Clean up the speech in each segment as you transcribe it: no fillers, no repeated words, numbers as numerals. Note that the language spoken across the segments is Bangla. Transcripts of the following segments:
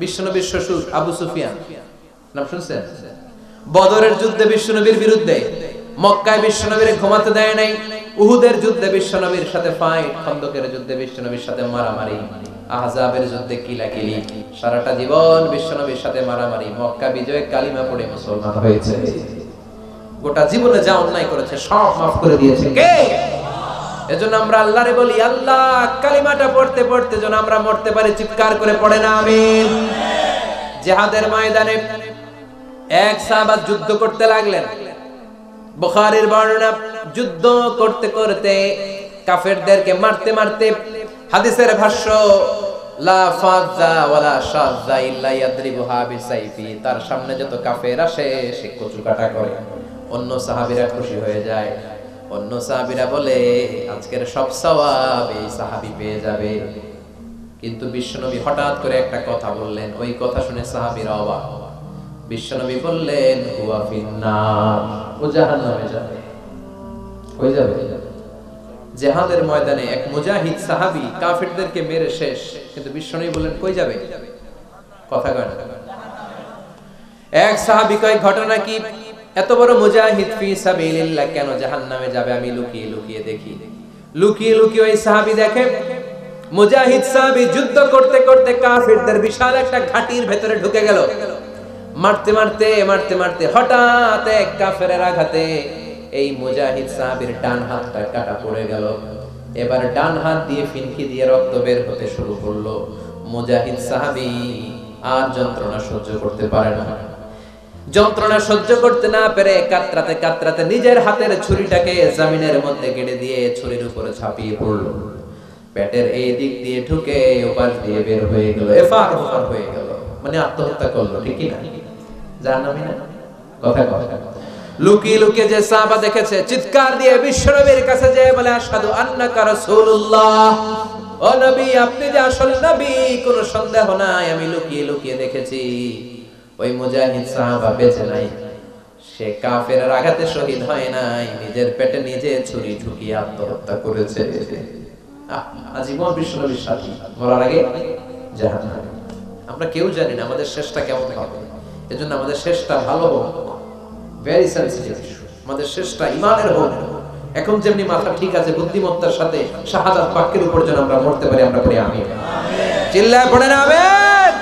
বিশ্বনবীর শ্বশুর আবু সুফিয়ান নাম শুনছেন? বদরের যুদ্ধে বিশ্বনবীর বিরুদ্ধে, মক্কায় বিশ্বনবীর ঘুমাতে দেয় নাই, উহুদের যুদ্ধে বিশ্বনবীর সাথে ফাইট, খন্দকের যুদ্ধে বিশ্বনবীর সাথে মারামারি, আহজাবের যুদ্ধে কিলাকিলি, সারাটা জীবন বিশ্বনবীর সাথে মারামারি, মক্কা বিজয়ে কালিমা পড়ে মুসলমান হয়েছে। গোটা জীবনে যা অন্যায় করেছে সব মাফ করে দিয়েছে কে? এজন্য আমরা আল্লাহরে বলি, আল্লাহ কালিমাটা পড়তে পড়তে যেন আমরা মরতে পারি, চিৎকার করে পড়ে না আমিন। জিহাদের ময়দানে এক সাহাবা যুদ্ধ করতে লাগলেন। বুখারীর বর্ণনা, যুদ্ধ করতে করতে কাফেরদেরকে মারতে মারতে, হাদিসের ভাষ্য লা ফাযা ওয়ালা শাযা ইল্লা ইয়াদরিবুহা বিসাইফি, তার সামনে যত কাফের আসে সে কচু কাটা করে। অন্য সাহাবীরা খুশি হয়ে যায়, অন্য সাহাবীরা বলে আজকের সব সওয়াব এই সাহাবী পেয়ে যাবে। কিন্তু বিশ্বনবী হঠাৎ করে একটা কথা বললেন, ওই কথা শুনে সাহাবীরা অবাক। বিশ্বনবী বললেন হুয়া ফিন্নার, ও জাহান্নামে যাবে। কই যাবে? জিহাদের ময়দানে এক মুজাহিদ সাহাবী কাফেরদেরকে মেরে শেষ, কিন্তু বিশ্বনবী বললেন কই যাবে? কথা কয় না। এক সাহাবী কয় ঘটনা কি? এত বড় মুজাহিদ ফি সাবিলিল্লাহ কেন জাহান্নামে যাবে? আমি লুকিয়ে লুকিয়ে দেখি। লুকিয়ে লুকিয়ে ওই সাহাবী দেখে মুজাহিদ সাহাবী যুদ্ধ করতে করতে কাফেরদের বিশাল একটা ঘাটির ভেতরে ঢুকে গেল। মারতে মারতে মারতে মারতে হঠাৎ এক কাফেরের আঘাতে এই মুজাহিদ সাহাবীর ডান হাতটা কাটা পড়ে গেল। এবার ডান হাত দিয়ে ফিনকি দিয়ে রক্ত বের হতে শুরু করলো। মুজাহিদ সাহাবী আর যন্ত্রণা সহ্য করতে পারে না। যন্ত্রণা সহ্য করতে না পেরে কাতরাতে কাতরাতে নিজের হাতের ছুরিটাকে জমিনের মধ্যে গেড়ে দিয়ে ছুরির উপরে ঝাঁপিয়ে পড়ল। পেটের এই দিক দিয়ে ঢুকে ওপাশ দিয়ে বের হয়ে গেল, এফার ওফার হয়ে গেল, মানে আত্মহত্যা করলো। ঠিক কি না? জাহান্নামী না? কথা কথা। লুকিয়ে লুকিয়ে যে সাহাবা দেখেছে, চিৎকার দিয়ে বিশ্বনবীর কাছে যেয়ে বলে আশহাদু আন্নাকা রাসূলুল্লাহ, ও নবী আপনি যে আসল নবী, কোনো সন্দেহ নাই, আমি লুকিয়ে লুকিয়ে দেখেছি। ওই মুজাহিদ সাহাবা বেঁচে নাই, সে কাফেরের আঘাতে শহীদ হয় নাই, নিজের পেটে নিজে ছুরি ঢুকিয়ে আত্মহত্যা করেছে। আজীবন বিশ্বনবীর সাথী, মরার আগে জাহান্নামে। আমরা কেউ জানি না আমাদের শেষটা কেমন হবে, এজন্য আমাদের শেষটা ভালো হোক, ভেরি সেনসিটিভ। আমাদের শেষটা ঈমানের হোক। এখন যেমনি মাথা ঠিক আছে, বুদ্ধিমত্তার সাথে শাহাদাত বাক্যের উপর যেন আমরা মরতে পারি, আমরা পড়ি আমিন। চিল্লায় পড়ে না আমিন।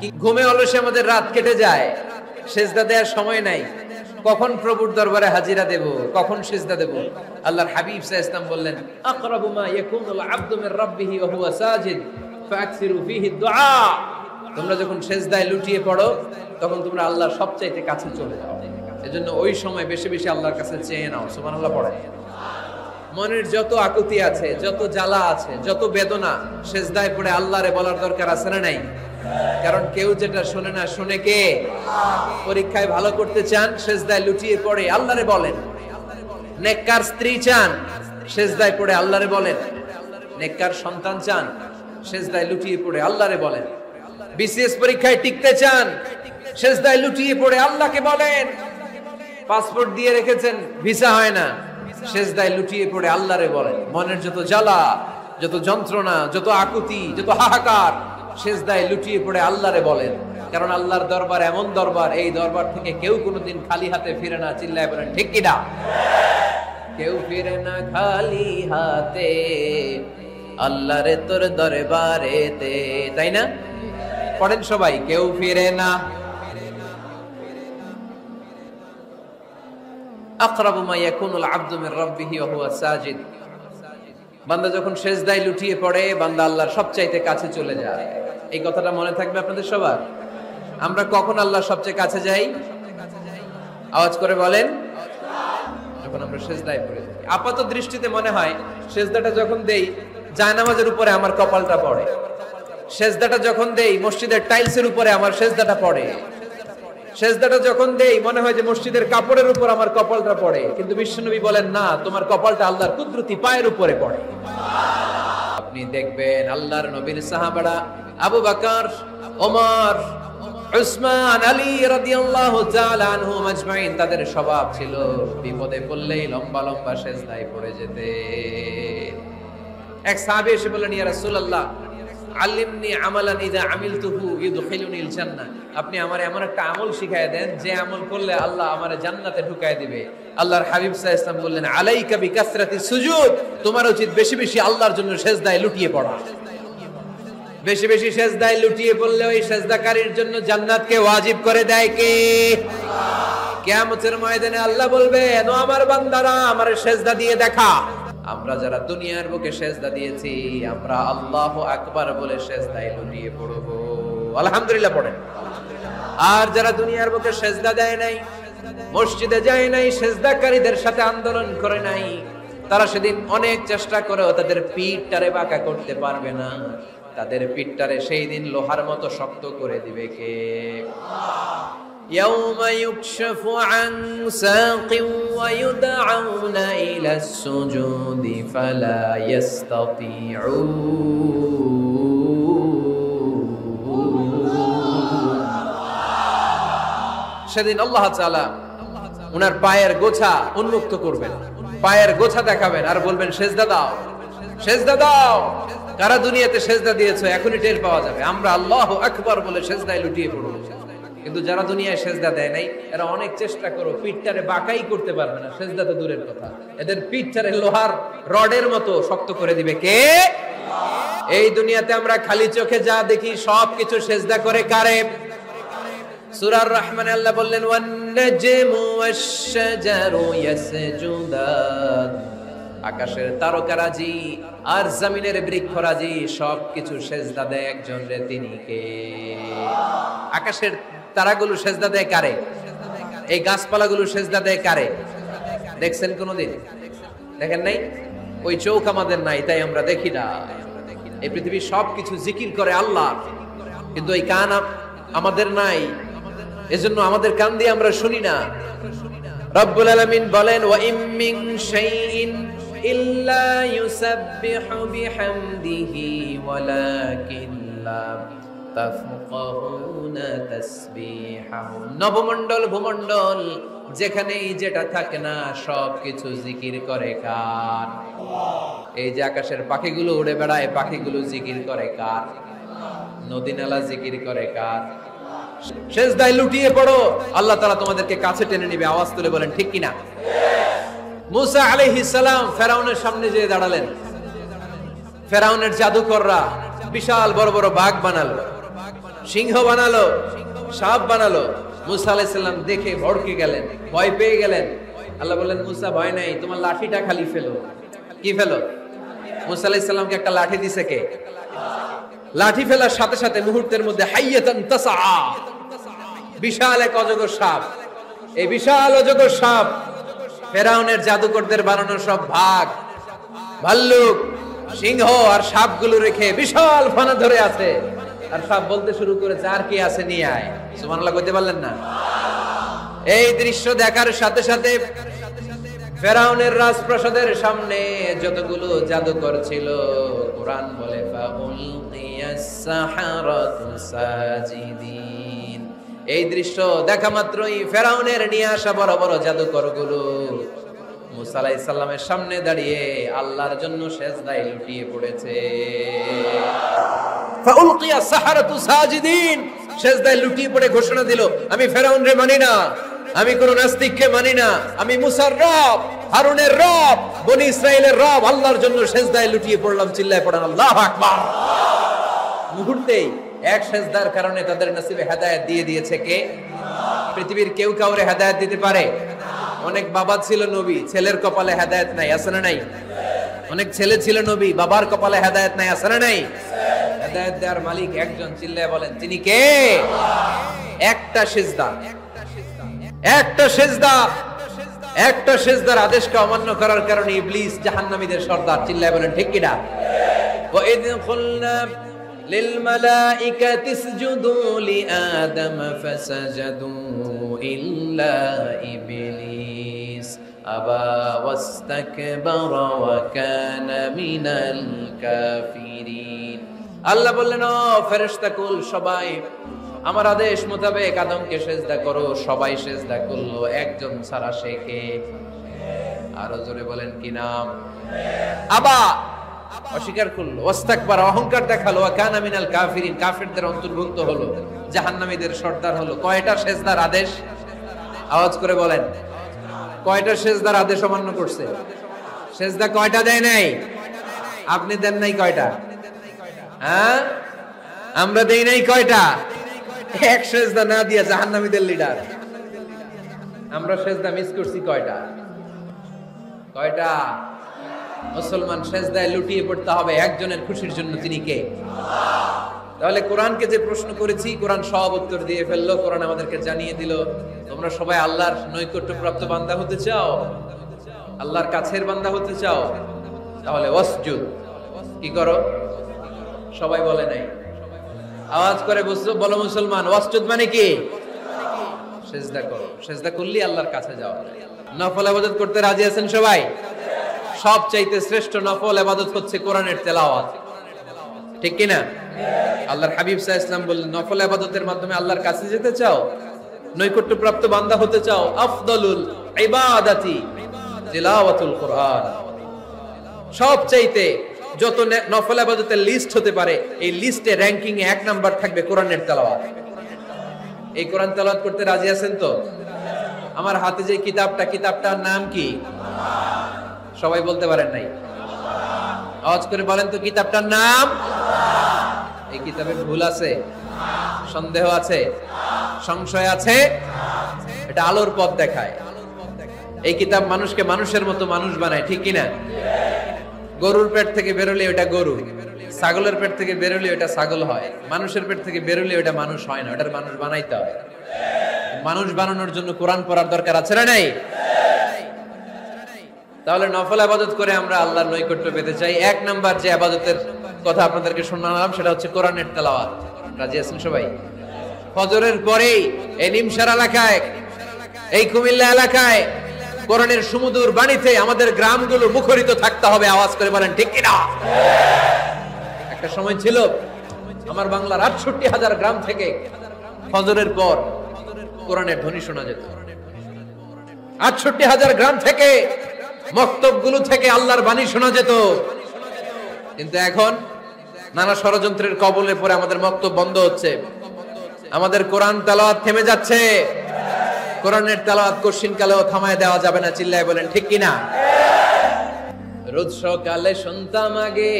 কি ঘুমে অলসে আমাদের রাত কেটে যায়, সিজদা দেওয়ার সময় নাই। কখন প্রভুর দরবারে হাজিরা দেব, কখন সিজদা দেব? আল্লাহর হাবিব সাল্লাল্লাহু আলাইহি ওয়াসাল্লাম বললেন আকরাবু মা ইয়াকুনুল আবদু মির রাব্বিহি ওয়া হুয়া সাজিদ ফাকসিরু ফীহি দুআ। তোমরা যখন সিজদায় লুটিয়ে পড়ো তখন তোমরা আল্লাহর সবচাইতে কাছে চলে যাও। এজন্য ওই সময় বেশি বেশি আল্লাহর কাছে চেয়ে নাও। সুবহানাল্লাহ পড়ে। মনের যত আকুতি আছে, যত জ্বালা আছে, যত বেদনা, সিজদায় পড়ে আল্লাহরে বলার দরকার আছে না নাই? কারণ কেউ যেটা শুনে না, শুনে কে? পরীক্ষায় ভালো করতে চান, সিজদায় লুটিয়ে পড়ে আল্লাহরে বলেন। নেককার স্ত্রী চান, সিজদায় পড়ে আল্লাহরে বলেন। নেককার সন্তান চান, সিজদায় লুটিয়ে পড়ে আল্লাহরে বলেন। বিসিএস পরীক্ষায় টিকতে চান, সিজদায় লুটিয়ে পড়ে আল্লাহকে বলেন। পাসপোর্ট দিয়ে রেখেছেন, ভিসা হয় না, সিজদায় লুটিয়ে পড়ে আল্লাহরে বলেন। মনের যত জ্বালা, যত যন্ত্রণা, যত আকুতি, যত হাহাকার, সিজদায় লুটিয়ে পড়ে আল্লাহরে বলেন। কারণ আল্লাহর দরবার এমন দরবার, এই দরবার থেকে কেউ কোনোদিন খালি হাতে ফিরে না। চিল্লায় বলেন ঠিক কি না? কেউ ফিরে না খালি হাতে আল্লাহরে তোর দরবারেতে, তাই না? পড়েন সবাই, কেউ ফিরে না। আকরাবু মা ইয়াকুনুল আবদু মির রাব্বিহি ওয়া হুয়া সাজিদ। বান্দা যখন সিজদায় লুটিয়ে পড়ে, বান্দা আল্লাহর সবচাইতে কাছে চলে যায়। এই কথাটা মনে থাকবে আপনাদের সবার। আমরা কখন আল্লাহর সবচেয়ে কাছে যাই? আওয়াজ করে বলেন, যখন আমরা সিজদায় পড়ে থাকি। আপাত দৃষ্টিতে মনে হয় সিজদাটা যখন দেই জায়নামাজের উপরে আমার কপালটা পড়ে, সিজদাটা যখন দেই মসজিদের টাইলসের উপরে আমার সিজদাটা পড়ে, সিজদাটা যখন দেই মনে হয় যে মসজিদের কাপড়ের উপর আমার কপালটা পড়ে। কিন্তু বিশ্বনবী বলেন না, তোমার কপালটা আল্লাহর কুদরতি পায়ের উপরে পড়ে। আপনি দেখবেন আল্লাহর নবীর সাহাবারা আবু বকর, ওমর, উসমান, আলী রাদিয়াল্লাহু তাআলা আনহুম আজমাইন, তাদের স্বভাব ছিল বিপদে পড়লেই লম্বা লম্বা সিজদায় পড়ে যেতে। এক সাহাবী এসে বললেন, ইয়া রাসূলুল্লাহ আল্লিমনি আমালান ইযা আমিলতুহু ইউদখিলুনিল জান্নাহ, আপনি আমারে এমন একটা আমল শিখায় দেন যে আমল করলে আল্লাহ আমারে জান্নাতে ঢুকায় দিবে। আল্লাহর হাবিব সাল্লাল্লাহু আলাইহি ওয়াসাল্লাম বললেন, আলাইকা বিকাসরাতিস সুজুদ, তোমার উচিত বেশি বেশি আল্লাহর জন্য সিজদায় লুটিয়ে পড়া। বেশি বেশি সিজদায় লুটিয়ে পড়লে ওই সিজদাকারীর জন্য জান্নাতকে ওয়াজিব করে দেয় কে? কিয়ামতের ময়দানে আল্লাহ বলবেন, ও আমার বান্দারা আমার সিজদা দিয়ে দেখা। আমরা যারা দুনিয়ার বুকে সিজদা দিয়েছি, আমরা আল্লাহু আকবার বলে সিজদায় লুটিয়ে পড়ব। আলহামদুলিল্লাহ পড়েন। আর যারা দুনিয়ার বুকে সিজদা দেয় নাই, মসজিদে যায় নাই, সিজদাকারীদের সাথে আন্দোলন করে নাই, তারা সেদিন অনেক চেষ্টা করেও তাদের পিঠটারে বাঁকা করতে পারবে না। তাদের পিঠটারে সেই দিন লোহার মতো শক্ত করে দিবে কে? يوم يكشف عن ساق ويدعون إلى السجود فلا يستطيعون। সেদিন আল্লাহ তাআলা উনার পায়ের গোছা উন্মুক্ত করবেন, পায়ের গোছা দেখাবেন আর বলবেন, সেজদা দাও, সেজদা দাও। কারা দুনিয়াতে সেজদা দিয়েছো এখনই টের পাওয়া যাবে। আমরা আল্লাহু আকবার বলে সেজদায় লুটিয়ে পড়ব। কিন্তু যারা দুনিয়ায় সেজদা দেয় নাই, এরা অনেক চেষ্টা করো, পিঠটারে বাঁকাই করতে পারবে না। সেজদা তো দূরের কথা, এদের পিঠটারে লোহার রডের মতো শক্ত করে দিবে কে? এই দুনিয়াতে আমরা খালি চোখে যা দেখি সবকিছু সেজদা করে কারে? সূরার রহমানে আল্লাহ বললেন, ওয়ান নাজমু ওয়াশ-শাজারু ইয়াসজুদান, আকাশের তারকারাজি আর জমিনের বৃক্ষরাজি সবকিছু সেজদা দেয় একজন রে, তিনি কে? আকাশের তারাগুলো সেজদা দেয় কারে? এই গাছপালাগুলো সেজদা দেয় কারে? দেখছেন কোনদিন? দেখেন নাই? ওই চোখ আমাদের নাই, তাই আমরা দেখি না। এই পৃথিবীর সবকিছু জিকির করে আল্লাহ, কিন্তু এই কান আমাদের নাই, এজন্য আমাদের কান দিয়ে আমরা শুনি না। রব্বুল আলামিন বলেন, ওয়া ইম মিন শাইইন ইল্লা ইউসাব্বিহু বিহামদিহি ওয়ালাকিন লা তাফকাহুনা তাসবিহাহু। নবমণ্ডল ভূমণ্ডল যেখানেই যেটা থাকে না সবকিছু জিকির করে কার? এই যে আকাশের পাখিগুলো উড়ে বেড়ায়, পাখিগুলো জিকির করে কার? নদী নালা জিকির করে কার? সেজদায় লুটিয়ে পড়ো, আল্লাহ তাআলা তোমাদেরকে কাছে টেনে নিবে। আওয়াজ তুলে বলেন ঠিক কিনা? মুসা আলাইহিস সালাম ফেরাউনের সামনে যেয়ে দাঁড়ালেন। ফেরাউনের জাদুকররা বিশাল বড় বড় বাঘ বানালো, সিংহ বানালো, সাপ বানালো। মুসা আলাইহিস সালাম দেখে ভড়কে গেলেন, ভয় পেয়ে গেলেন। আল্লাহ বললেন, মুসা ভয় নাই, তোমার লাঠিটা খালি ফেলো। কি ফেলো? মুসা আলাইহিস সালামকে একটা লাঠি দিছে কে? লাঠি ফেলার সাথে সাথে মুহূর্তের মধ্যে হাইয়াতান তাসআ, বিশাল এক অজগর সাপ। এই বিশাল অজগর সাপ ফেরাউনের জাদুকরদের বানানো সব ভাগ, ভাল্লুক, সিংহ আর সাপগুলো রেখে বিশাল ফানা ধরে আছে। আর সাপ বলতে শুরু করেছে, আর কি আছে নিয়ে আয়। সুবহানাল্লাহ কইতে পারলেন না? এই দৃশ্য দেখার সাথে সাথে ফেরাউনের রাজপ্রাসাদের সামনে যতগুলো জাদুকর ছিল, কোরআন বলে ফাউলকিয়াস সাহারাতু সাজিদিন। এই দৃশ্য দেখা মাত্রই ফেরাউনের নিয়ে আসা বড় বড় জাদুকরগুলো মুসা আলাইহিস সালামের সামনে দাঁড়িয়ে আল্লাহর জন্য সিজদায় লুটিয়ে পড়েছে। ফাউলকিয়াস সাহারাতু সাজিদিন, সিজদায় লুটিয়ে পড়ে ঘোষণা দিল, আমি ফেরাউনরে মানি না, আমি কোন নাস্তিককে মানি না, আমি মুসার রব, হারুনের রব, বনি ইসরাইলের রব, আল্লাহর জন্য সিজদায় লুটিয়ে পড়লাম। চিল্লায় পড়েন আল্লাহু আকবার। মুহূর্তেই এক সিজদার কারণে তাদের নসিবে হেদায়েত দিয়ে দিয়েছে কে? পৃথিবীর কেউ কাউরে হেদায়েত দিতে পারে? অনেক বাবা ছিল নবী, ছেলের কপালে হেদায়েত নাই, আছে না নাই? অনেক ছেলে ছিল নবী, বাবার কপালে হেদায়েত নাই, আছে না নাই? হেদায়েত দেওয়ার মালিক একজন, চিল্লায় বলেন তিনি কে? একটা সিজদা, একটা সিজদা, একটা সিজদার আদেশকে অমান্য করার কারণে ইবলিস জাহান্নামীদের সর্দার। চিল্লায় বলেন ঠিক কিনা? ওয়া ইয কুলনা লিল মালাইকাতি ইসজুদু লিআদম ফাসাজাদু ইল্লা ইবলিস আবা ওয়াস্তাকবারা ওয়া কানা মিনাল কাফিরিন। আল্লাহ বললেন, ও ফেরেশতাকুল সবাই আমার আদেশ মোতাবেক আদমকে সেজদা করো। সবাই সেজদা করলো, একজন ছাড়া, সে কে? আরো জোরে বলেন কি নাম? আবা অস্বীকার করলো, ওয়াস্তাকবার অহংকার দেখালো, ওয়া কানা মিনাল কাফিরিন কাফিরদের অন্তর্ভুক্ত হলো, জাহান্নামীদের সর্দার হলো। কয়টা সেজদার আদেশ? আওয়াজ করে বলেন, কয়টা সেজদার আদেশ অমান্য করছে? সেজদা কয়টা দেয় নাই? আপনি দেন নাই কয়টা? হ্যাঁ, আমরা দেই নাই কয়টা? এক সেজদা না দিয়া জাহান্নামীদের লিডার। আমরা সেজদা মিস করছি কয়টা? কয়টা? মুসলমান সেজদায় লুটিয়ে পড়তে হবে একজনের খুশির জন্য, তিনি কে? তাহলে কোরআনকে যে প্রশ্ন করেছি, কোরআন সব উত্তর দিয়ে ফেললো। কোরআন আমাদেরকে জানিয়ে দিল, তোমরা সবাই আল্লাহর নৈকট্যপ্রাপ্ত বান্দা হতে চাও, আল্লাহর কাছের বান্দা হতে চাও, তাহলে ওয়াসজুদ, কি করো? সবাই বলে নাই, আওয়াজ করে বলো মুসলমান, ওয়াসজুদ মানে কি? সেজদা করো। সেজদা করলেই আল্লাহর কাছে যাওয়া। নফল ইবাদত করতে রাজি আছেন সবাই? সবচাইতে শ্রেষ্ঠ নফল ইবাদত হচ্ছে কোরআনের তেলাওয়াত, ঠিক কি না? আল্লাহর হাবিব সাল্লাল্লাহু আলাইহি ওয়াসাল্লাম বললেন, নফল ইবাদতের মাধ্যমে আল্লাহর কাছে যেতে চাও, নৈকট্যপ্রাপ্ত বান্দা হতে চাও, আফদালুল ইবাদাতি তিলাওয়াতুল কোরআন। সবচাইতে যত নফল ইবাদতের লিস্ট হতে পারে, এই লিস্টে র‍্যাঙ্কিং এ 1 নাম্বার থাকবে কোরআনের তেলাওয়াত। এই কোরআন তেলাওয়াত করতে রাজি আছেন তো? আমার হাতে যে কিতাবটার নাম কি? সবাই বলতে পারেন নাই, আওয়াজ করে বলেন তো, কিতাবটার নাম? এই কিতাবে ভুল আছে? সন্দেহ আছে? সংশয় আছে? এটা আলোর পথ দেখায়। এই কিতাব মানুষকে মানুষের মতো মানুষ বানায়, ঠিক কিনা? গরুর পেট থেকে বেরোলে ওটা গরু, ছাগলের পেট থেকে বেরোলে ওটা ছাগল হয়, মানুষের পেট থেকে বেরোলে ওটা মানুষ হয় না, ওটার মানুষ বানাইতে হয়। মানুষ বানানোর জন্য কোরআন পড়ার দরকার আছে না নাই? তাহলে নফল ইবাদত করে আমরা আল্লাহর নৈকট্য পেতে চাই। 1 নাম্বার যে ইবাদতের কথা আপনাদেরকে শোনালাম, সেটা হচ্ছে কোরআনের তেলাওয়াত। রাজি আছেন সবাই? ফজরের পরেই এই নিমসার এলাকায়, এই কুমিল্লা এলাকায় কোরআনের সুমধুর বাণীতে আমাদের গ্রামগুলো মুখরিত থাকতে হবে। আওয়াজ করে বলেন, ঠিক কিনা? একটা সময় ছিল আমার বাংলার ৬৮,০০০ গ্রাম থেকে ফজরের পর কোরআনের ধ্বনি শোনা যেত। ৬৮,০০০ গ্রাম থেকে, মক্তবগুলো থেকে আল্লাহর বাণী শোনা যেত। কিন্তু এখন নানা ষড়যন্ত্রের কবলে পড়ে আমাদের মক্তব বন্ধ হচ্ছে, আমাদের কোরআন তেলাওয়াত থেমে যাচ্ছে। কোরআনের তেলাওয়াত কশিন কালেও থামায় দেওয়া যাবে না। চিল্লায় বলেন, ঠিক কিনা? রোজ সকালে শুনতাম আগে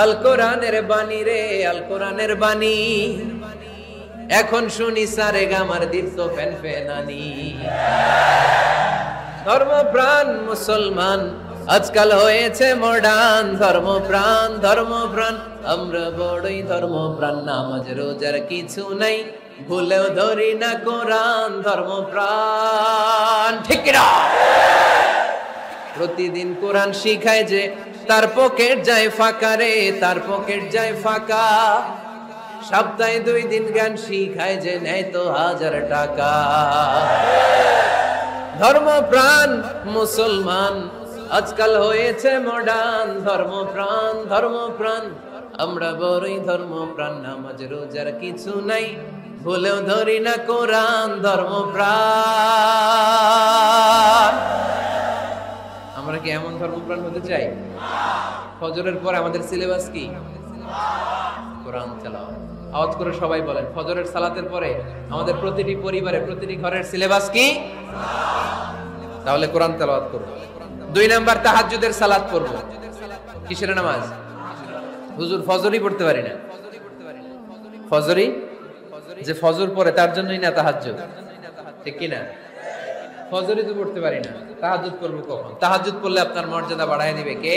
আল কোরআনের বাণী রে, আল কোরআনের বাণী। এখন শুনি সারে গামার দীপ্ত ফেন ফেনানি। ধর্মপ্রাণ মুসলমান আজকাল হয়েছে মডার্ন, ধর্মপ্রাণ ধর্মপ্রাণ আমরা বড়ই ধর্মপ্রাণ। নামাজ রোজার কিছু নাই, ভুলেও ধরি না কোরআন। ধর্মপ্রাণ, ঠিক না? প্রতিদিন কোরআন শিখায় যে, তার পকেট যায় ফাঁকা রে, তার পকেট যায় ফাঁকা। সপ্তাহে 2 দিন গান শিখায় যে, নেয় তো 1000 টাকা। ধর্মপ্রাণ মুসলমান আজকাল হয়েছে মডার্ন, ধর্মপ্রাণ ধর্মপ্রাণ আমরা বড়ই ধর্মপ্রাণ। নামাজ রোজার কিছু নাই, ভুলেও ধরি না কোরআন। ধর্মপ্রাণ। আমরা কি এমন ধর্মপ্রাণ হতে চাই? ফজরের পর আমাদের সিলেবাস কি? কোরআন তেলাওয়াত। আওয়াজ করে সবাই বলেন, ফজরের সালাতের পরে আমাদের প্রতিটি পরিবারে, প্রতিটি ঘরের সিলেবাস কি? তাহলে কোরআন তেলাওয়াত করব। 2 নাম্বার, তাহাজ্জুদের সালাত পড়ব। কিসের নামাজ? হুজুর ফজরই পড়তে পারি না। ফজরই যে ফজর পড়ে তার জন্যই না তাহাজ্জুদ, ঠিক কি না? ফজরই তো পড়তে পারি না, তাহাজ্জুদ পড়ব কখন? তাহাজ্জুদ পড়লে আপনার মর্যাদা বাড়ায় দিবে কে?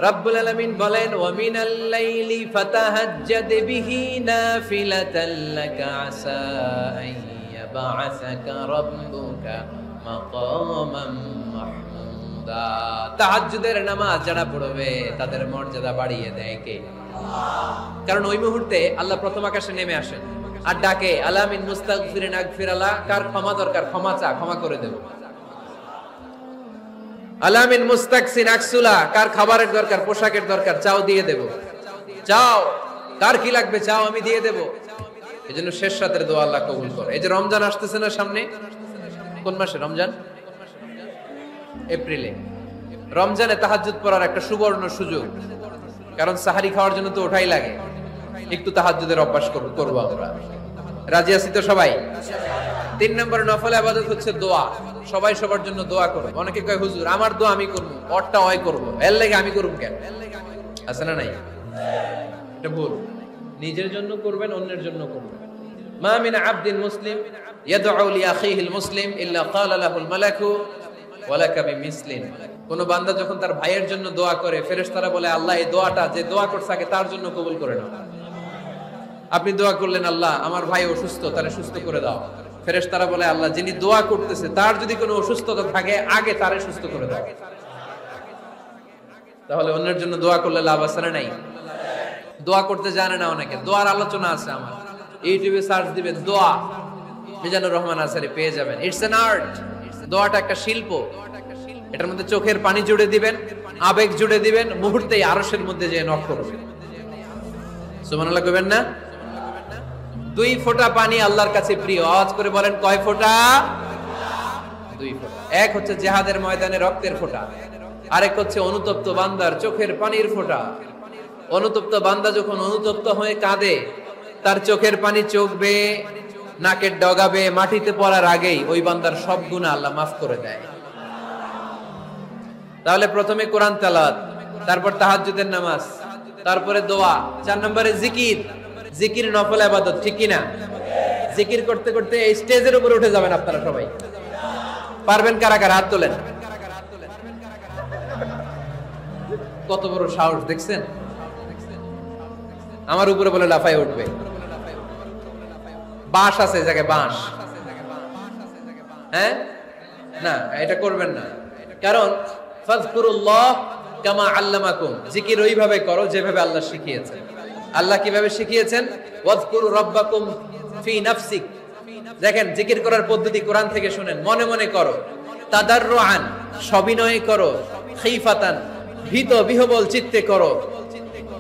রব্বুল আলামিন বলেন, ওয়া মিনাল লাইলি ফাতাহাজ্জাদ বিহি নাফিলাতাল লাকা আসা আইয়াবাসাকা রাব্বুকা মাকামান মাহমুদা। তাহাজ্জুদের নামাজ যারা পড়বে তাদের মর্যাদা বাড়িয়ে দেয় কে? কারণ ওই মুহূর্তে আল্লাহ প্রথম আকাশে নেমে আসেন আর ডাকে, আলা মিন মুস্তাগফিরিন আগফিরালা, কার ক্ষমা দরকার ক্ষমা চা, ক্ষমা করে দেব। আলা মিন মুস্তাকসিন আকসুলা, কার খাবারের দরকার, পোশাকের দরকার, চাও দিয়ে দেব। চাও, কার কি লাগবে চাও, আমি দিয়ে দেব। এজন্য শেষ রাতের দোয়া আল্লাহ কবুল করে। এই যে রমজান আসতেছে না সামনে, কোন মাসে রমজান? এপ্রিলে। রমজানে তাহাজ্জুদ পড়ার একটা সুবর্ণ সুযোগ, কারণ সাহারি খাওয়ার জন্য তো ওঠাই লাগে। একটু তাহাজ্জুদের অভ্যাস করব আমরা। রাজি আছি তো সবাই? 3 নম্বর নফল ইবাদত হচ্ছে দোয়া। সবাই সবার জন্য দোয়া করবে। অনেকে কয় হুজুর আমার দোয়া আমি করব, ওরটা ওই করব, এর লাগি আমি করব কেন? আছে না নাই? এটা ভুল। নিজের জন্য করবেন, অন্যের জন্য করবেন। মা মিন আবদিন মুসলিম ইয়াদউ লি আখিহিল মুসলিম ইল্লা ক্বালা লাহুল মালাকু ওয়া লাকা বিমিসলিন। কোন বান্দা যখন তার ভাইয়ের জন্য দোয়া করে, ফেরেশতারা বলে আল্লাহ এই দোয়াটা যে দোয়া করছে আগে তার জন্য কবুল করে নাও। আপনি দোয়া করলেন আল্লাহ আমার ভাই অসুস্থ, তারে সুস্থ করে দাও। ফেরেশতারা বলে আল্লাহ যিনি দোয়া করতেছে তার যদি কোনো অসুস্থতা থাকে আগে তারে সুস্থ করে দাও। তাহলে অন্যের জন্য দোয়া করলে লাভ আছে না নাই? দোয়া করতে জানে না অনেকে, দোয়ার আলোচনা আছে আমার, ইউটিউবে সার্চ দিবেন দোয়া, মিজানুর রহমান আসারি পেয়ে যাবেন। It's an art. দোয়াটা একটা শিল্প। এটার মধ্যে চোখের পানি জুড়ে দিবেন, আবেগ জুড়ে দিবেন, মুহূর্তেই আরশের মধ্যে যে নক করবেন। সুবহানাল্লাহ কইবেন না? 2 ফোঁটা পানি আল্লাহর কাছে প্রিয়। আওয়াজ করে বলেন কয় ফোঁটা? 2 ফোঁটা। এক হচ্ছে জিহাদের ময়দানে রক্তের ফোঁটা, আরেক হচ্ছে অনুতপ্ত বান্দার চোখের পানির ফোঁটা। অনুতপ্ত বান্দা যখন অনুতপ্ত হয়ে কাঁদে, তার চোখের পানি চোখ বেয়ে নাকের ডগাবে মাটিতে পড়ার আগেই ওই বান্দার সব গুনাহ আল্লাহ মাফ করে দেয়। তাহলে প্রথমে কোরআন তেলাওয়াত, তারপর তাহাজ্জুদের নামাজ, তারপরে দোয়া, 4 নম্বরে জিকির। জিকির নফল ইবাদত, ঠিক কি না? জিকির করতে করতে এই স্টেজের উপরে উঠে যাবেন আপনারা সবাই। পারবেন কারা কারা? হাত তোলেন। কত বড় সাহস দেখছেন? আমার উপরে বলে লাফায় উঠবে। বাঁশ আছে জায়গায়, বাঁশ। হ্যাঁ না, এটা করবেন না। কারণ ফাযকুরুল্লাহ কামা আল্লামাকুম, জিকির ওইভাবে করো যেভাবে আল্লাহ শিখিয়েছেন। আল্লাহ কিভাবে শিখিয়েছেন? ওয়াযকুরু রাব্বাকুম ফি নাফসিক। দেখেন জিকির করার পদ্ধতি কোরআন থেকে শুনেন। মনে মনে করো, তাদাররুআন সবিনয়ে করো, খাইফাতান ভীত বিহবল চিত্তে করো,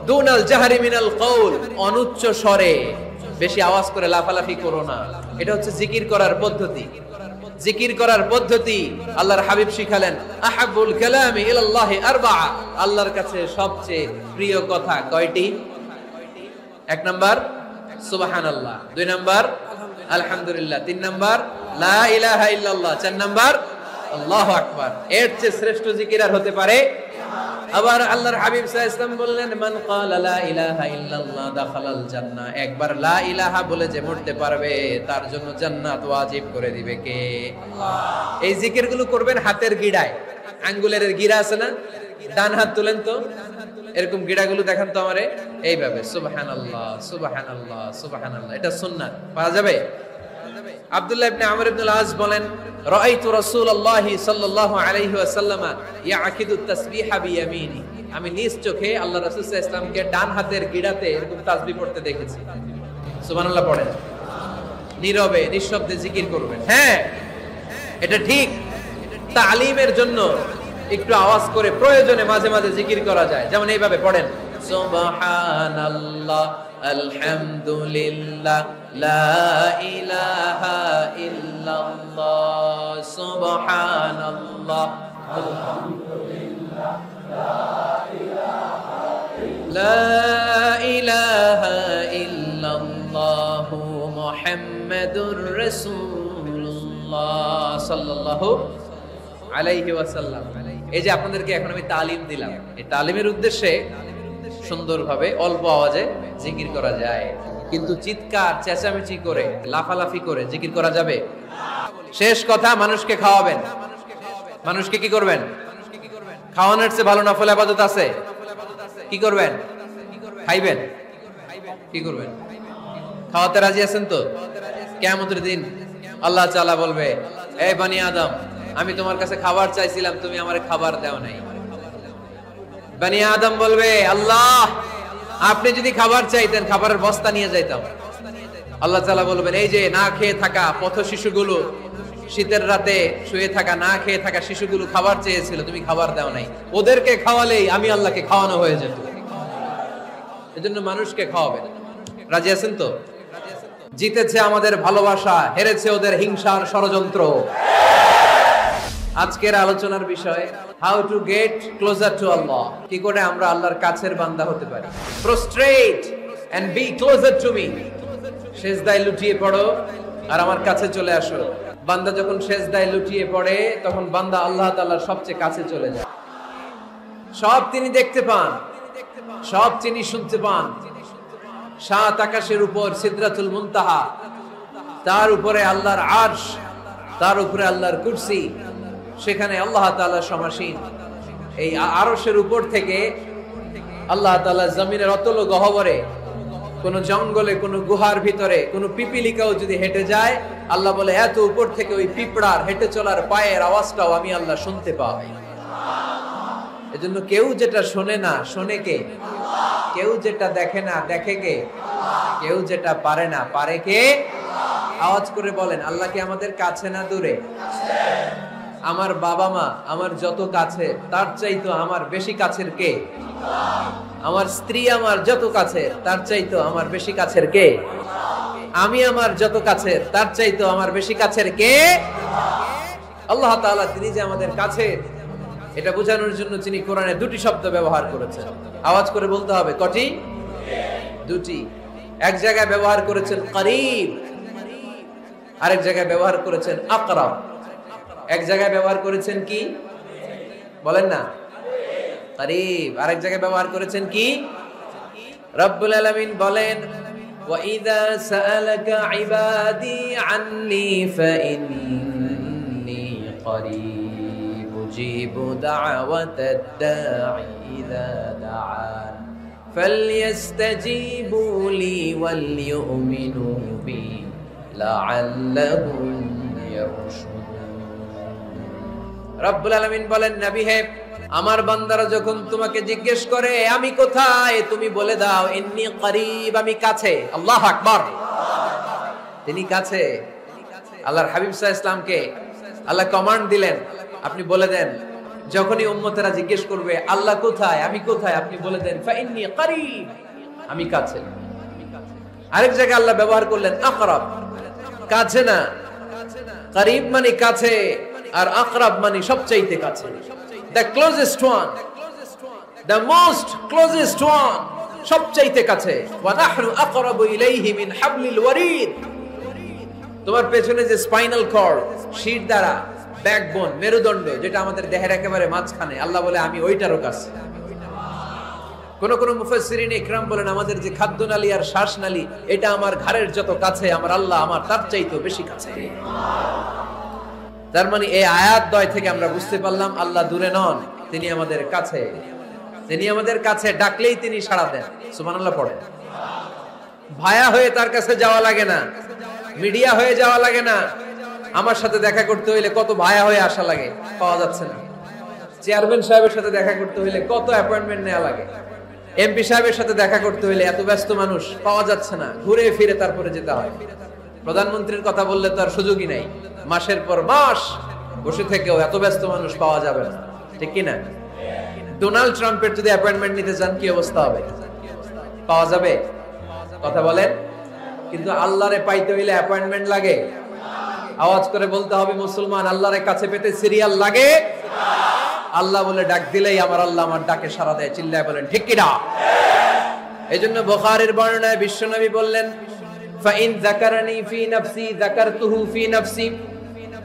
দুনাল জাহরি মিনাল কওল অনুচ্চ স্বরে, বেশি আওয়াজ করে লাফালাফি করো না। এটা হচ্ছে জিকির করার পদ্ধতি। জিকির করার পদ্ধতি আল্লাহর হাবিব শিখালেন, আহাবুল কালামি ইলাল্লাহি আরবাআ, আল্লাহর কাছে সবচেয়ে প্রিয় কথা কয়টি? 1 নাম্বার সুবহানাল্লাহ, 2 নাম্বার আলহামদুলিল্লাহ, 3 নাম্বার লা ইলাহা ইল্লাল্লাহ, 4 নাম্বার আল্লাহু আকবার। এর চেয়ে শ্রেষ্ঠ জিকির আর হতে পারে? আবার আল্লাহর হাবিব সাল্লাল্লাহু আলাইহি ওয়াসাল্লাম বললেন, মান ক্বালা লা ইলাহা ইল্লাল্লাহ দাখালাল জান্নাহ। একবার লা ইলাহা বলে যে মরতে পারবে তার জন্য জান্নাত ওয়াজিব করে দিবে কে? আল্লাহ। এই জিকিরগুলো করবেন হাতের গিড়ায়, আঙ্গুলের গিড়া আছে না? ডান হাত তুলেন তো, এরকম গিড়াগুলো দেখান তো আমারে, এইভাবে সুবহানাল্লাহ সুবহানাল্লাহ সুবহানাল্লাহ। এটা সুন্নাত, পারা যাবে? আব্দুল্লাহ ইবনে আমর ইবনে আল-আস বলেন, রাআইতু রাসূলুল্লাহ সাল্লাল্লাহু আলাইহি ওয়াসাল্লাম ইয়াকিদু তাসবিহা বিয়ামিনি। আমি নিজ চোখে আল্লাহ রাসূল সাল্লাল্লাহু আলাইহি ওয়াসাল্লামকে ডান হাতের গিড়াতে এরকম তাসবিহ পড়তে দেখেছি। সুবহানাল্লাহ পড়েন। নীরবে নিঃশব্দে জিকির করবেন। হ্যাঁ এটা ঠিক। তালিমের জন্য একটু আওয়াজ করে প্রয়োজনে মাঝে মাঝে জিকির করা যায়। যেমন এইভাবে পড়েন, সুবহানাল্লাহ আলহামদুলিল্লাহ লা ইলাহা ইল্লাল্লাহ সুবহানাল্লাহ আলহামদুলিল্লাহ লা ইলাহা ইল্লাল্লাহ মুহাম্মাদুর রাসূলুল্লাহ সাল্লাল্লাহু আলাইহি ওয়াসাল্লাম। এই যে আপনাদেরকে এখন আমি তালিম দিলাম, এই তালিমের উদ্দেশ্যে সুন্দরভাবে অল্প আওয়াজে জিকির করা যায়, কিন্তু চিৎকার চেঁচামেচি করে লাফালাফি করে জিকির করা যাবে? শেষ কথা, মানুষকে খাওয়াবেন। মানুষকে কি করবেন? খাওয়ানোর চেয়ে ভালো নফল ইবাদত আছে? কি করবেন? খাইবেন। কি করবেন? খাওয়াতে রাজি আছেন তো? কিয়ামতের দিন আল্লাহ তাআলা বলবে, এই বনি আদম, আমি তোমার কাছে খাবার চাইছিলাম, তুমি আমারে খাবার দাও নাই। বনি আদম বলবে, আল্লাহ আপনি যদি খাবার চাইতেন খাবারের বস্তা নিয়ে যাইতাম। আল্লাহ তাআলা বলবেন, এই যে না খেয়ে থাকা পথ শিশুগুলো, শীতের রাতে শুয়ে থাকা না খেয়ে থাকা শিশুগুলো খাবার চেয়েছিল, তুমি খাবার দাও নাই। ওদেরকে খাওয়ালেই আমি আল্লাহকে খাওয়ানো হয়ে যেত। এজন্য মানুষকে খাওয়াবেন। রাজি আছেন তো? জিতেছে আমাদের ভালোবাসা, হেরেছে ওদের হিংসার ষড়যন্ত্র। আজকের আলোচনার বিষয় how to get closer to Allah, কি করে আমরা আল্লাহর কাছের বান্দা হতে পারি। Prostrate and be closer to me, সেজদায় লুটিয়ে পড়ো আর আমার কাছে চলে আসো। বান্দা যখন সেজদায় লুটিয়ে পড়ে তখন বান্দা আল্লাহ তাআলার সবচেয়ে কাছে চলে যায়। সব তিনি দেখতে পান, সব তিনি শুনতে পান। সাত আকাশের উপর সিদরাতুল মুনতাহা, তার উপরে আল্লাহর আরশ, তার উপরে আল্লাহর কুরসি, সেখানে আল্লাহ তাআলা সমাসীন। এই আরশের উপর থেকে আল্লাহ তাআলা জমিনের অতল গহ্বরে, কোন জঙ্গলে, কোন গুহার ভিতরে কোন পিপিলিকাও যদি হেঁটে যায়, আল্লাহ বলে এত উপর থেকে ওই পিঁপড়ার হেঁটে চলার পায়ের আওয়াজটাও আমি আল্লাহ শুনতে পাই। এজন্য কেউ যেটা শোনে না শোনে কে? কেউ যেটা দেখে না দেখে কে? কেউ যেটা পারে না পারে কে? আওয়াজ করে বলেন, আল্লাহ কি আমাদের কাছে না দূরে? আমার বাবা মা আমার যত কাছে, তার চাইতো আমার বেশি কাছের কে? আমার স্ত্রী আমার যত কাছে, তার চাইতো আমার বেশি কাছের কে? আমি আমার যত কাছের, তার চাইতো আমার বেশি কাছের কে? আল্লাহ তাআলা তিনি যে আমাদের কাছে, এটা বোঝানোর জন্য তিনি কোরআনে দুটি শব্দ ব্যবহার করেছেন। আওয়াজ করে বলতে হবে, কটি? দুটি। এক জায়গায় ব্যবহার করেছেন করিব, আরেক জায়গায় ব্যবহার করেছেন আকরাব। এক জায়গায় ব্যবহার করেছেন কি বলেন না? করিব। আরেক জায়গায় ব্যবহার করেছেন কি? রব্বুল আলামিন বলেন, ওয়া ইযা সাআলাকা ইবাদি আন্নী ফাইন্নী করিব উজিবু দাওয়াতাদ দাঈ ইযা দাআন ফালইস্তাজিবু লি ওয়াল ইউমিনু বি লাআল্লাহুম ইয়ারশুদুন। রব্বুল আলামিন বলেন, নবী হে, আমার বান্দারা যখন তোমাকে জিজ্ঞেস করে আমি কোথায়, তুমি বলে দাও ইন্নী করিব, আমি কাছে। আল্লাহু আকবার, তিনি কাছে। আল্লাহর হাবিব সাল্লাল্লাহু আলাইহি ওয়াসাল্লামকে আল্লাহ কমান্ড দিলেন, আপনি বলে দেন, যখনই উম্মতেরা জিজ্ঞেস করবে আল্লাহ কোথায়, আমি কোথায়, আপনি বলে দেন ফাইন্নী করিব, আমি কাছে। আরেক জায়গায় আল্লাহ ব্যবহার করলেন আকরাব, কাছে না। করিব মানে কাছে, আর আকরাব মানে সবচাইতে কাছে। The closest one, the most closest one, সবচাইতে কাছে। ওয়া নাহনু আকরাবু ইলাইহি মিন হাবলিল ওয়ারিদ। তোমার পেছনে যে স্পাইনাল কর্ড, শির দ্বারা, ব্যাকবোন, মেরুদণ্ড, যেটা আমাদের দেহের একেবারে মাঝখানে, আল্লাহ বলে আমি ওইটারও কাছে। কোন কোন মুফাসসিরিন ইকরাম বলেন, আমাদের যে খাদ্যনালী আর শ্বাসনালী, এটা আমার ঘাড়ের যত কাছে, আমার আল্লাহ আমার তার চাইতেও বেশি কাছে। তার মানে এই আয়াত দ্বয় থেকে আমরা বুঝতে পারলাম আল্লাহ দূরে নন, তিনি আমাদের কাছে। তিনি আমাদের কাছে, ডাকলেই তিনি সাড়া দেন। সুবহানাল্লাহ পড়েন। ভায়া হয়ে তার কাছে যাওয়া লাগে না, মিডিয়া হয়ে যাওয়া লাগে না। আমার সাথে দেখা করতে হইলে কত ভায়া হয়ে আসা লাগে, পাওয়া যাচ্ছে না। চেয়ারম্যান সাহেবের সাথে দেখা করতে হইলে কত অ্যাপয়েন্টমেন্ট নেওয়া লাগে। এমপি সাহেবের সাথে দেখা করতে হইলে এত ব্যস্ত মানুষ, পাওয়া যাচ্ছে না, ঘুরে ফিরে তারপরে যেতে হয়। প্রধানমন্ত্রীর কথা বললে তো আর সুযোগই নাই, মাসের পর মাস বসে থেকেও এত ব্যস্ত মানুষ পাওয়া যাবে না, ঠিক কি না? ডোনাল্ড ট্রাম্পের যদি অ্যাপয়েন্টমেন্ট নিতে চান কি অবস্থা হবে? পাওয়া যাবে? কথা বলেন। কিন্তু আল্লাহরে পাইতে হইলে অ্যাপয়েন্টমেন্ট লাগে। আওয়াজ করে বলতে হবে, মুসলমান, আল্লাহরে কাছে পেতে সিরিয়াল লাগে। আল্লাহ বলে ডাক দিলেই আমার আল্লাহ আমার ডাকে সাড়া দেয়। চিল্লায় বলেন ঠিক কি না? এইজন্য বুখারীর বর্ণনায় বিশ্বনবী বললেন, ফাইন যাকারানি ফি নাফসি যাকারতুহু ফি নাফসি।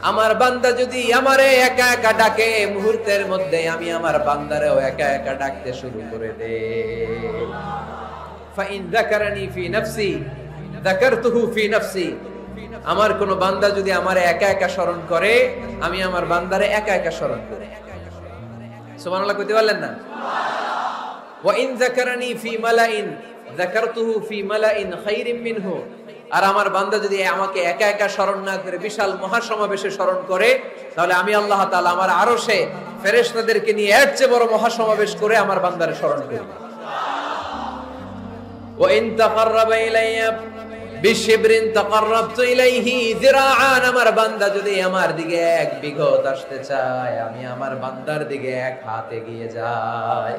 আমার বান্দা যদি আমারে একা একা ডাকে, মুহূর্তের মধ্যে আমি আমার বান্দারেও একা একা ডাকতে শুরু করে দেই। ফাইন যাকারানি ফি নাফসি যাকারতুহু ফি নাফসি। আমার কোন বান্দা যদি আমারে একা একা স্মরণ করে, আমি আমার বান্দারে একা একা স্মরণ করি। সুবহানাল্লাহ কইতে পারলেন না? ওয়া ইন যাকারানি ফি মালাইন যাকারতুহু ফি মালাইন খায়রিন মিনহু। আর আমার বান্দা যদি আমাকে একা একা স্মরণ না করে বিশাল মহাসমাবেশে স্মরণ করে, তাহলে আমি আল্লাহ তাআলা আমার আরশে ফেরেশতাদেরকে নিয়ে এর চেয়ে বড় মহাসমাবেশ করে আমার বান্দারে স্মরণ করি। ওয়া ইন তাকাররাবা ইলাইয়া বিশিবরিন তাকাররাবতু ইলাইহি যিরাআন। আমার বান্দা যদি আমার দিকে এক বিঘত আসতে চায়, আমি আমার বান্দার দিকে এক হাত এগিয়ে যাই।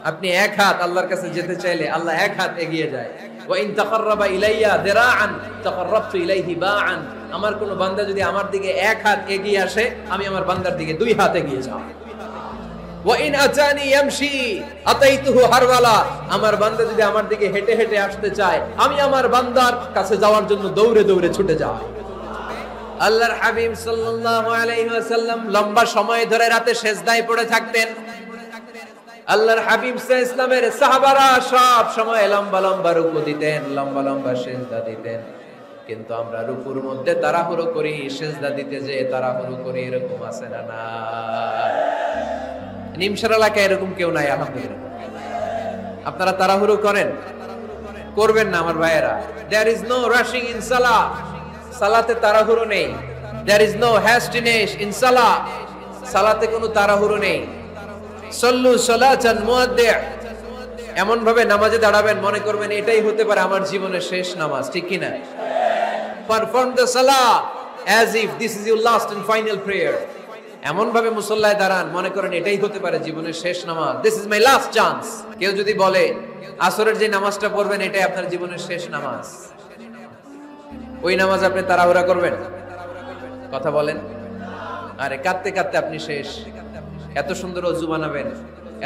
আপনি এক হাত আল্লাহর কাছে যেতে চাইলে আল্লাহ এক হাত এগিয়ে যায়। ওয়া ইন তাকাররাবা ইলাইয়া যিরাআন তাকাররাবতু ইলাইহি বাআন। আমার কোন বান্দা যদি আমার দিকে এক হাত এগিয়ে আসে, আমি আমার বান্দার দিকে দুই হাত এগিয়ে যাই। ওয়া ইন আতানি ইয়ামশি আতাইতুহু হারওয়ালা, আমার বান্দা যদি আমার দিকে হেঁটে হেঁটে আসতে চায় আমি আমার বান্দার কাছে যাওয়ার জন্য দৌড়ে দৌড়ে ছুটে যাই। আল্লাহর হাবিব সাল্লাল্লাহু আলাইহি ওয়াসাল্লাম লম্বা সময় ধরে রাতে সিজদায় পড়ে থাকতেন। আল্লাহর হাবিব সাল্লাল্লাহু আলাইহি ওয়াসাল্লামের সাহাবারা সব সময় লম্বা লম্বা রুকু দিতেন, লম্বা লম্বা সিজদা দিতেন। কিন্তু আমরা রুকুর মধ্যে তাড়াহুড়ো করি, সিজদা দিতে যে তাড়াহুড়ো করি, এরকম আছে না? না, নিমশার এলাকায় এরকম কেউ নাই আলহামদুলিল্লাহ। আপনারা তাড়াহুড়ো করেন? করবেন না আমার ভাইয়েরা। There is no rushing in salah. সালাতে তাড়াহুড়ো নেই। There is no hastiness in salah. সালাতে কোনো তাড়াহুড়ো নেই। সল্লু সালাতান মুআদ্দি', এমন ভাবে নামাজে দাঁড়াবেন মনে করবেন এটাই হতে পারে আমার জীবনের শেষ নামাজ, ঠিক কি না? Perform the salah as if this is your last and final prayer. এমন ভাবে মুসল্লায় দাঁড়ান মনে করেন এটাই হতে পারে জীবনের শেষ নামাজ। This is my last chance. কেউ যদি বলে আসরের যে নামাজটা পড়বেন এটাই আপনার জীবনের শেষ নামাজ, ওই নামাজ আপনি তাড়াহুড়া করবেন? কথা বলেন। আরে কাঁদতে কাঁদতে আপনি শেষ। এত সুন্দর ওযু বানাবেন,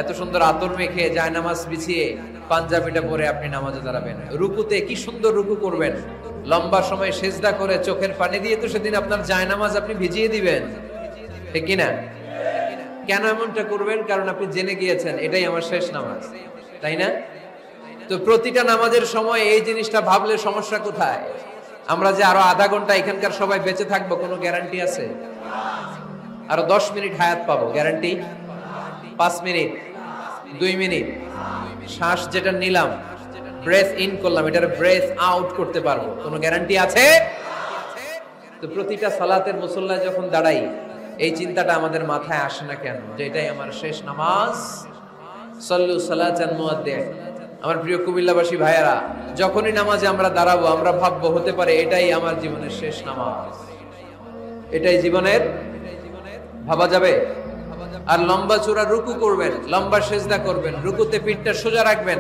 এত সুন্দর আতর মেখে জায়নামাজ বিছিয়ে পাঞ্জাবিটা পরে আপনি নামাজে দাঁড়াবেন। রুকুতে কি সুন্দর রুকু করবেন, লম্বা সময় সিজদা করে চোখের পানি দিয়ে তো সেদিন আপনার জায়নামাজ আপনি ভিজিয়ে দিবেন, ঠিক কি না? কেন এমনটা করবেন? কারণ আপনি জেনে গিয়েছেন এটাই আমার শেষ নামাজ, তাই না? তো প্রতিটা নামাজের সময় এই জিনিসটা ভাবলে সমস্যা কোথায়? আমরা যে আরো আধা ঘন্টা এখানকার সবাই বেঁচে থাকবো কোনো গ্যারান্টি আছে? আরো 10 মিনিট হায়াত পাবো, গ্যারান্টি? 5 মিনিট, 2 মিনিট, শ্বাস যেটা নিলাম, ব্রেথ ইন করলাম, এটার ব্রেথ আউট করতে পারবো, কোনো গ্যারান্টি আছে? তো প্রতিটা সালাতের মুসল্লায় যখন দাঁড়াই এই চিন্তাটা আমাদের মাথায় আসে না কেন যে এটাই আমার শেষ নামাজ? সল্লু সালাতান মুআদ্দি'। আমার প্রিয় কুমিল্লাবাসী ভাইয়েরা, যখনই নামাজে আমরা দাঁড়াবো আমরা ভাববো হতে পারে এটাই আমার জীবনের শেষ নামাজ, এটাই জীবনের, ভাবা যাবে? আর লম্বা চূড়া রুকু করবেন, লম্বা সিজদা করবেন, রুকুতে পিঠটা সোজা রাখবেন।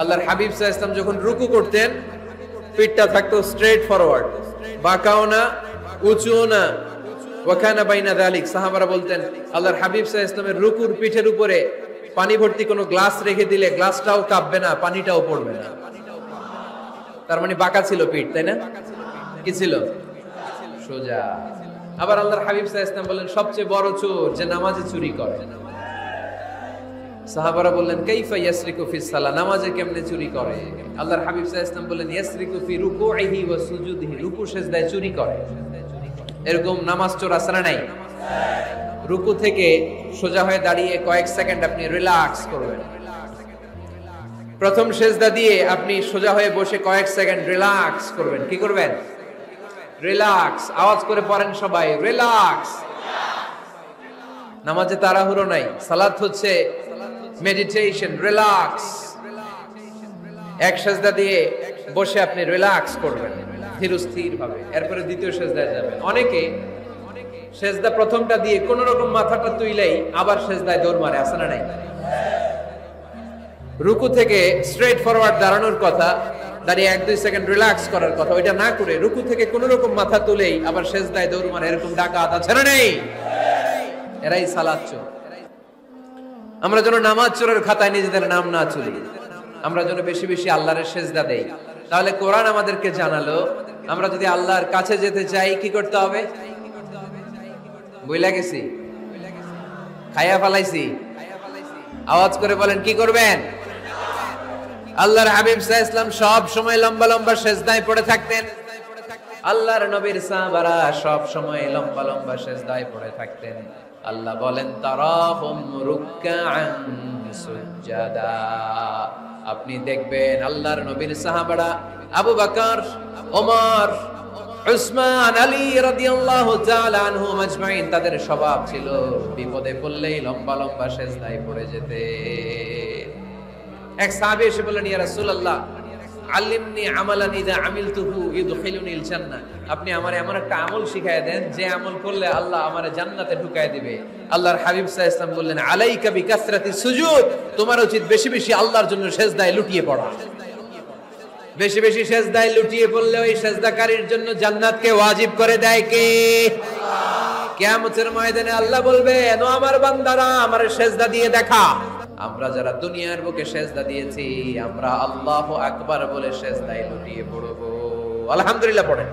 আল্লাহর হাবিব সাল্লাল্লাহু আলাইহি ওয়াসাল্লাম যখন রুকু করতেন পিঠটা থাকতো স্ট্রেট ফরওয়ার্ড, বাঁকাও না উঁচুও না, ওয়া কানা বাইনা যালিক। সাহাবারা বলতেন আল্লাহর হাবিব সাল্লাল্লাহু আলাইহি ওয়াসাল্লামের রুকুর পিঠের উপরে পানি ভর্তি কোনো গ্লাস রেখে দিলে গ্লাসটাও কাঁপবে না, পানিটাও পড়বে না। তার মানে বাঁকা ছিল পিঠ, তাই না? কি ছিল? সোজা। আবার আল্লাহর হাবিব সাল্লাল্লাহু আলাইহি ওয়াসাল্লাম বলেন সবচেয়ে বড় চোর যে নামাজে চুরি করে। সাহাবারা বললেন কাইফা ইয়াসরিকু ফিস সালাহ, নামাজে কেমনে চুরি করে? আল্লাহর হাবিব সাল্লাল্লাহু আলাইহি ওয়াসাল্লাম বলেন ইয়াসরিকু ফি রুকুইহি ওয়া সুজুদিহি, রুকু সিজদায় চুরি করে। এরকম নামাজ চোর আছে না নাই? রুকু থেকে সোজা হয়ে দাঁড়িয়ে কয়েক সেকেন্ড আপনি রিল্যাক্স করবেন। প্রথম সিজদা দিয়ে আপনি সোজা হয়ে বসে কয়েক সেকেন্ড রিল্যাক্স করবেন। কি করবেন? রিল্যাক্স। আওয়াজ করে পড়েন সবাই, রিল্যাক্স। নামাজে তাড়াহুড়ো নাই, সালাত হচ্ছে মেডিটেশন, রিল্যাক্স। এক সিজদা দিয়ে বসে আপনি রিল্যাক্স করবেন ধীরস্থির ভাবে, এরপরে দ্বিতীয় সিজদায় যাবেন। অনেকে সিজদা প্রথমটা দিয়ে কোন রকম মাথাটা তুইলেই আবার সিজদায় দৌড় মারে, আছে না নাই? রুকু থেকে স্ট্রেট ফরওয়ার্ড দাঁড়ানোর কথা, দাঁড়িয়ে 1-2 সেকেন্ড রিল্যাক্স করার কথা, ওইটা না করে রুকু থেকে কোন রকম মাথা তুলেই আবার সিজদায় দৌড় মারে, এরকম ডাকাত আছে না নেই? এরাই সালাত চোর। আমরা যেন নামাজ চোরের খাতায় নিজেদের নাম না তুলি, আমরা যেন বেশি বেশি আল্লাহর সিজদা দেই। তাহলে কোরআন আমাদেরকে জানালো আমরা যদি আল্লাহর কাছে যেতে চাই কি করতে হবে? বইলা গেছি, খাইয়া ফেলাইছি? আওয়াজ করে বলেন কি করবেন? আল্লাহর হাবিব সাল্লাল্লাহু আলাইহি ওয়াসাল্লাম সব সময় লম্বা লম্বা সিজদায় পড়ে থাকতেন। আল্লাহর নবীর সাহাবারা সব সময় লম্বা লম্বা সিজদায় পড়ে থাকতেন। আল্লাহ বলেন তারাহুম রুকআন সুজদা। আপনি দেখবেন আল্লাহর নবীর সাহাবারা আবু বকর, ওমর, উসমান, আলী রাদিয়াল্লাহু তাআলা আনহুম আজমাইন, তাদের স্বভাব ছিল বিপদে পড়লেই লম্বা লম্বা সিজদায় পড়ে যেতে। এক সাহাবী এসে বললেন ইয়া রাসূলুল্লাহ আল্লিমনি আমালান ইযা আমিলতুহু ইদখিলুনিল জান্নাহ, আপনি আমারে এমন একটা আমল শিখায় দেন যে আমল করলে আল্লাহ আমারে জান্নাতে ঢুকায় দিবে। আল্লাহর হাবিব সাল্লাল্লাহু আলাইহি ওয়াসাল্লাম বললেন আলাইকা বিকাসরাতিস সুজুদ, তোমার উচিত বেশি বেশি আল্লাহর জন্য সিজদায় লুটিয়ে পড়া। বেশি বেশি সিজদায় লুটিয়ে পড়লে ওই সিজদাকারীর জন্য জান্নাতকে ওয়াজিব করে দেয় কে? আল্লাহ। কিয়ামতের ময়দানে আল্লাহ বলবে, "এনো আমার বান্দারা, আমারে সেজদা দিয়ে দেখা।" আমরা যারা দুনিয়ার বুকে সেজদা দিয়েছি, আমরা আল্লাহু আকবার বলে সেজদায় লুটিয়ে পড়ব। আলহামদুলিল্লাহ পড়েন।